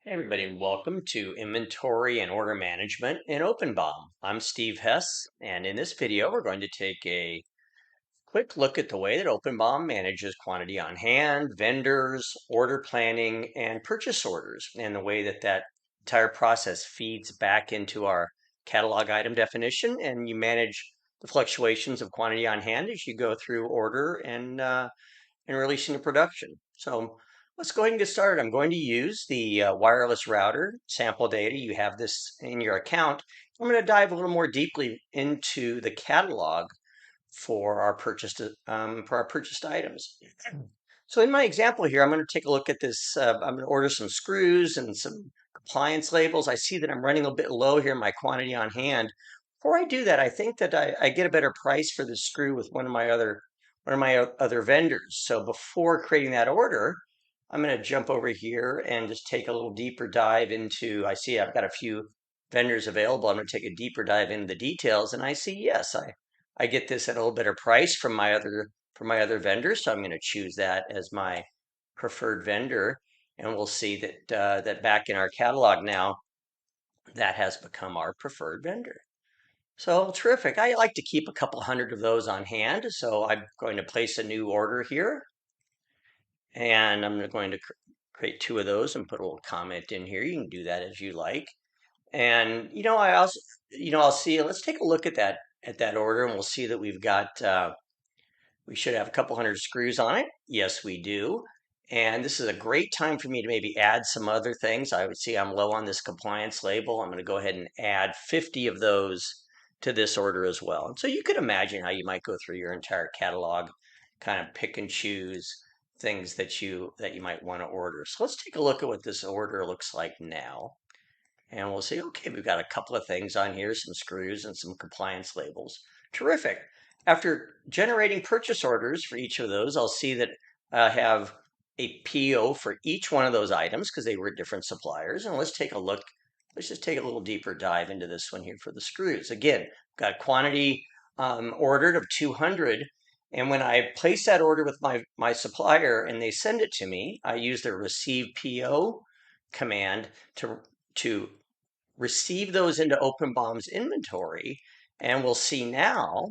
Hey everybody, welcome to Inventory and Order Management in OpenBOM. I'm Steve Hess, and in this video we're going to take a quick look at the way that OpenBOM manages quantity on hand, vendors, order planning, and purchase orders, and the way that that entire process feeds back into our catalog item definition, and you manage the fluctuations of quantity on hand as you go through order and releasing to production. So let's go ahead and get started. I'm going to use the wireless router sample data. You have this in your account. I'm going to dive a little more deeply into the catalog for our purchased items. So in my example here, I'm going to take a look at this. I'm going to order some screws and some compliance labels. I see that I'm running a bit low here in my quantity on hand. Before I do that, I think that I get a better price for the screw with one of my other vendors. So before creating that order, I'm going to jump over here and just take a little deeper dive into. I see I've got a few vendors available. I'm going to take a deeper dive into the details, and I see yes, I get this at a little better price from my other vendors. So I'm going to choose that as my preferred vendor. And we'll see that back in our catalog now, that has become our preferred vendor. So terrific. I like to keep a couple hundred of those on hand. So I'm going to place a new order here. And I'm going to create two of those and put a little comment in here. You can do that as you like. And, I also, I'll see, let's take a look at that order, and we'll see that we should have a couple hundred screws on it. Yes, we do. And this is a great time for me to maybe add some other things. I would see I'm low on this compliance label. I'm going to go ahead and add 50 of those to this order as well. And so you could imagine how you might go through your entire catalog, kind of pick and choose things that you might want to order. So let's take a look at what this order looks like now. And we'll see, okay, we've got a couple of things on here, some screws and some compliance labels. Terrific. After generating purchase orders for each of those, I'll see that I have a PO for each one of those items because they were different suppliers. And let's take a look. Let's just take a little deeper dive into this one here for the screws. Again, got quantity ordered of 200. And when I place that order with my supplier and they send it to me, I use the Recieve PO command to receive those into OpenBOM's inventory, and we'll see now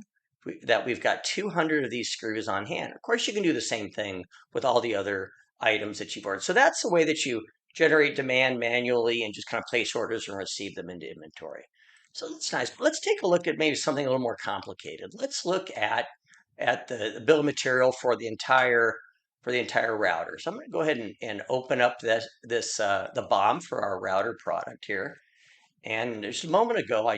that we've got 200 of these screws on hand. Of course, you can do the same thing with all the other items that you've ordered. So that's the way that you generate demand manually and just kind of place orders and receive them into inventory. So that's nice. Let's take a look at maybe something a little more complicated. Let's look at the bill of material for the entire router. So I'm going to go ahead and open up the BOM for our router product here. And just a moment ago,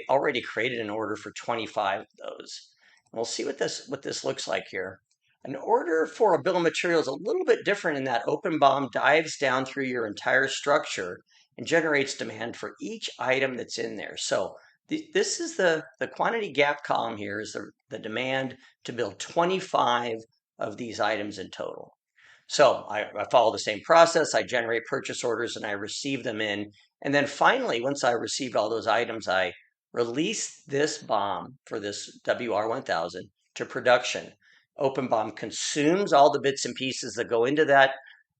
already created an order for 25 of those. And we'll see what this looks like here. An order for a bill of material is a little bit different in that OpenBOM dives down through your entire structure and generates demand for each item that's in there. So this is the quantity gap column here is the demand to build 25 of these items in total. So I follow the same process. I generate purchase orders and I receive them in. And then finally, once I received all those items, I release this BOM for this WR1000 to production. OpenBOM consumes all the bits and pieces that go into that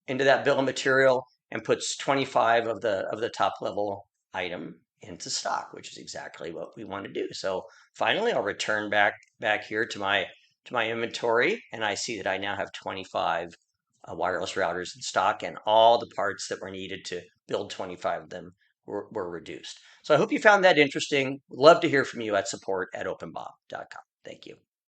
bill of material and puts 25 of the top level item into stock, which is exactly what we want to do. So finally, I'll return back here to my inventory, and I see that I now have 25 wireless routers in stock, and all the parts that were needed to build 25 of them were reduced. So I hope you found that interesting. Love to hear from you at support@openbom.com. Thank you.